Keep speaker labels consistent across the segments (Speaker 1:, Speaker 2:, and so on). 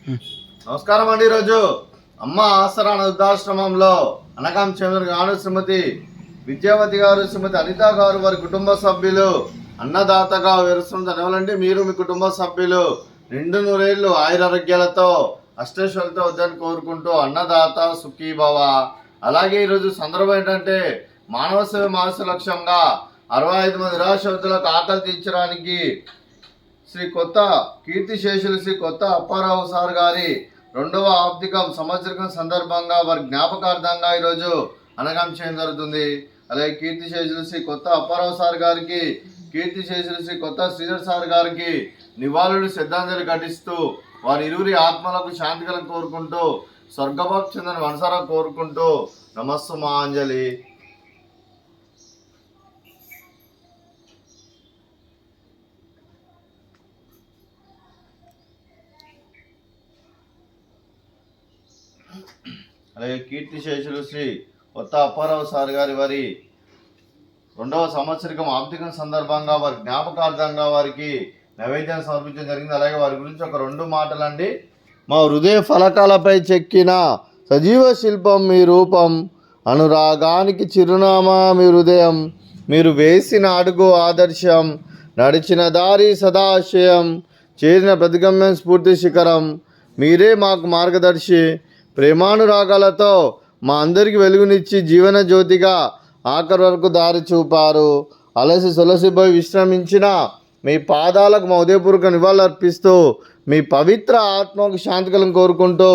Speaker 1: నమస్కారం అండి. ఈరోజు అమ్మ ఆసరా వృద్ధాశ్రమంలో అనకాం చంద్ర గారు, శ్రీమతి విద్యావతి గారు, శ్రీమతి అనిత గారు, వారి కుటుంబ సభ్యులు అన్నదాతగా వివరిస్తుంది. ధన్యవాదండి. మీరు మీ కుటుంబ సభ్యులు నిండు నూరేళ్లు ఆయురారోగ్యాలతో అష్టైశ్వర్యాలతో వద్దని కోరుకుంటూ అన్నదాత సుఖీభవ. అలాగే ఈరోజు సందర్భం ఏంటంటే మానవ సేవ మానస లక్ష్యంగా 65 మంది నిరాశ్రతులకు ఆకలి తీర్చడానికి శ్రీ కొత్త కీర్తిశేషులు శ్రీ కొత్త అప్పారావు సార్ గారి 2వ ఆర్థిక సంవత్సరం సందర్భంగా వారి జ్ఞాపకార్థంగా ఈరోజు అనగాం చేయడం జరుగుతుంది. అలాగే కీర్తిశేషులు శ్రీ కొత్త అప్పారావు సార్ గారికి, కీర్తిశేషులు శ్రీ కొత్త శ్రీధర్ సార్ గారికి నివాళులు శ్రద్ధాంజలి ఘటిస్తూ వారి ఇరువురి ఆత్మలకు శాంతికలను కోరుకుంటూ స్వర్గభాగ్ చెందని మనసారా కోరుకుంటూ నమస్సుమాంజలి. అలాగే కీర్తిశేషులు శ్రీ కొత్త అప్పారావు సార్ గారి వారి 2వ సంవత్సరికం ఆర్థిక సందర్భంగా వారి జ్ఞాపకార్థంగా వారికి నైవేద్యాన్ని సమర్పించడం జరిగింది. అలాగే వారి గురించి ఒక 2 మాటలండి. మా హృదయ ఫలకాలపై చెక్కిన సజీవ శిల్పం మీ రూపం, అనురాగానికి చిరునామా మీ హృదయం, మీరు వేసిన అడుగు ఆదర్శం, నడిచిన దారి సదాశయం, చేరిన ప్రతిగమ్యం స్ఫూర్తి శిఖరం, మీరే మాకు మార్గదర్శి, ప్రేమానురాగాలతో మా అందరికి వెలుగునిచ్చి జీవన జ్యోతిగా ఆఖరి వరకు దారి చూపారు. అలసి సొలసిపోయి విశ్రమించిన మీ పాదాలకు మా ఉదయపూర్వక నివాళులు అర్పిస్తూ మీ పవిత్ర ఆత్మకు శాంతికలం కోరుకుంటూ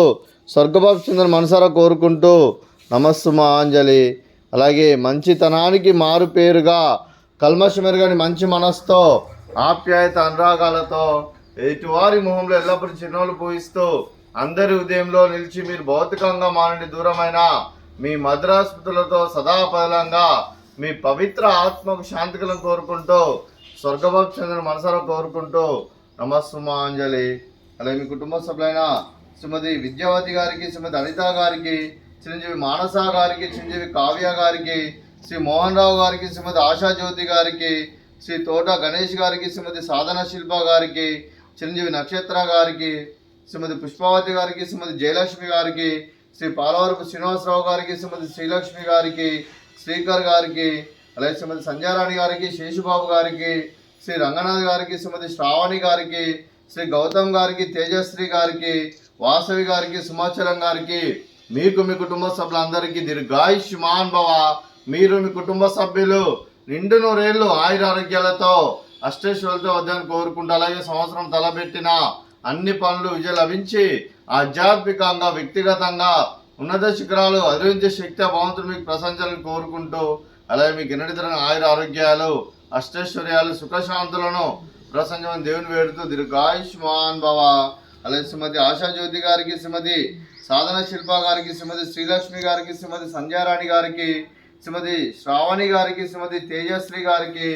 Speaker 1: స్వర్గభాగ్ చెందని మనసారా కోరుకుంటూ నమస్సుమాంజలి. అలాగే మంచితనానికి మారు పేరుగా కల్మషమెరుగని మంచి మనస్సుతో ఆప్యాయత అనురాగాలతో ఎటువారి మొహంలో ఎల్లప్పుడూ చిరునవ్వులు పూయిస్తూ అందరి ఉదయంలో నిలిచి మీరు భౌతికంగా మా నుండి దూరమైన మీ మధురాస్మృతులతో సదాపదలంగా మీ పవిత్ర ఆత్మకు శాంతికలను కోరుకుంటూ స్వర్గభాగ్ చెందిన మనసారా కోరుకుంటూ నమస్సుమాంజలి. అలాగే మీ కుటుంబ సభ్యులైన శ్రీమతి విద్యావతి గారికి, శ్రీమతి అనిత గారికి, చిరంజీవి మానస గారికి, చిరంజీవి కావ్య గారికి, శ్రీ మోహన్ రావు గారికి, శ్రీమతి ఆశాజ్యోతి గారికి, శ్రీ తోట గణేష్ గారికి, శ్రీమతి సాధన శిల్ప గారికి, చిరంజీవి నక్షత్ర గారికి, శ్రీమతి పుష్పావతి గారికి, శ్రీమతి జయలక్ష్మి గారికి, శ్రీ పాలవరపు శ్రీనివాసరావు గారికి, శ్రీమతి శ్రీలక్ష్మి గారికి, శ్రీకర్ గారికి, అలాగే శ్రీమతి సంధ్యారాణి గారికి, శేషుబాబు గారికి, శ్రీ రంగనాథ్ గారికి, శ్రీమతి శ్రావణి గారికి, శ్రీ గౌతమ్ గారికి, తేజశ్రీ గారికి, వాసవి గారికి, సుమాచలం గారికి, మీకు మీ కుటుంబ సభ్యులందరికీ దీర్ఘాయుష్మాన్ భవ. మీరు మీ కుటుంబ సభ్యులు నిండు నూరేళ్లు ఆయురారోగ్యాలతో అష్టైశ్వర్యాలతో వద్దని కోరుకుంటూ అలాగే సంవత్సరం తలబెట్టిన అన్ని పనులు విజయం లభించి ఆధ్యాత్మికంగా వ్యక్తిగతంగా ఉన్నత శిఖరాలు అధిరోహించే శక్తి భగవంతుడు మీకు ప్రశంసలను కోరుకుంటూ అలాగే మీకు ఎన్నటితరమైన ఆయుర ఆరోగ్యాలు అష్టైశ్వర్యాలు సుఖశాంతులను ప్రసంగం దేవుని వేడుతూ దీర్ఘాయుష్మాన్ భవ. అలాగే శ్రీమతి ఆశాజ్యోతి గారికి, శ్రీమతి సాధన శిల్ప గారికి, శ్రీమతి శ్రీలక్ష్మి గారికి, శ్రీమతి సంధ్యారాణి గారికి, శ్రీమతి శ్రావణి గారికి, శ్రీమతి తేజశ్రీ గారికి,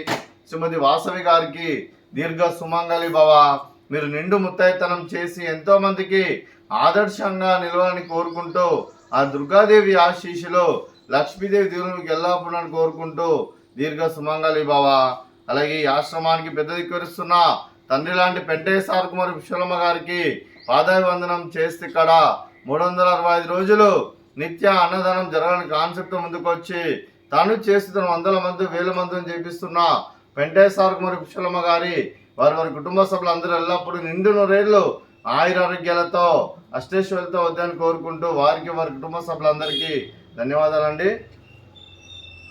Speaker 1: శ్రీమతి వాసవి గారికి దీర్ఘ సుమంగళి భవ. మీరు నిండు ముత్తైతనం చేసి ఎంతో మందికి ఆదర్శంగా నిలవాలని కోరుకుంటూ ఆ దుర్గాదేవి ఆశీస్సులో లక్ష్మీదేవి దేవునికి ఎల్లప్పుడూ కోరుకుంటూ దీర్ఘ సుమంగళి భవ. అలాగే ఈ ఆశ్రమానికి పెద్ద దిక్కువరిస్తున్న తండ్రి లాంటి పెంటేశ్వర కుమారి విశ్వలమ్మ గారికి పాదాభివందనం చేస్తే ఇక్కడ 365 రోజులు నిత్య అన్నదానం జరగాలని కాన్సెప్ట్ ముందుకు వచ్చి తాను చేస్తున్న 100 మంది 1000 మందిని చేపిస్తున్న పెంటేశ్వర కుమారి విశ్వలమ్మ గారి వారి కుటుంబ సభ్యులందరూ ఎల్లప్పుడూ నిండు నూరేళ్లు ఆయురారోగ్యాలతో అష్టైశ్వర్యాలతో వద్దని కోరుకుంటూ వారికి వారి కుటుంబ సభ్యులందరికీ ధన్యవాదాలండి.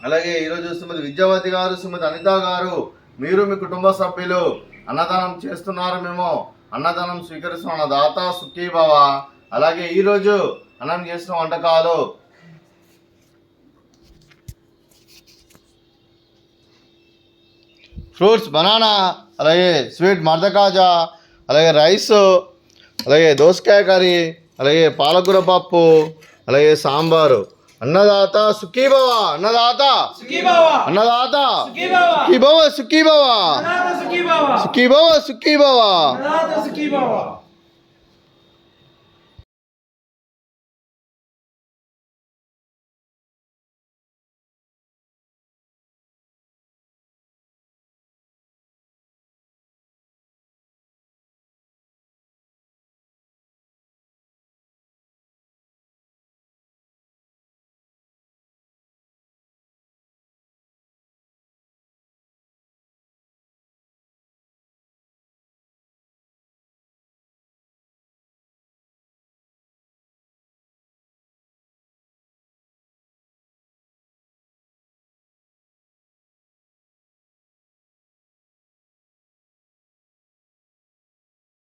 Speaker 1: అలాగే ఈరోజు శ్రీమతి విద్యావతి గారు, శ్రీమతి అనిత గారు, మీరు మీ కుటుంబ సభ్యులు అన్నదానం చేస్తున్నారు. మేము అన్నదానం స్వీకరిస్తున్న దాత సుఖీభవ. అలాగే ఈరోజు అన్నం చేసిన వంటకాలు ఫ్రూట్స్ బనానా, అలాగే స్వీట్ మర్దకాజా, అలాగే రైస్, అలాగే దోసకాయ కర్రీ, అలాగే పాలకూర పప్పు, అలాగే సాంబారు. అన్నదాత సుఖీభవ, అన్నదాత అన్నదాత సుఖీభవ, సుఖీభవ, సుఖీభవ, సుఖీభవ.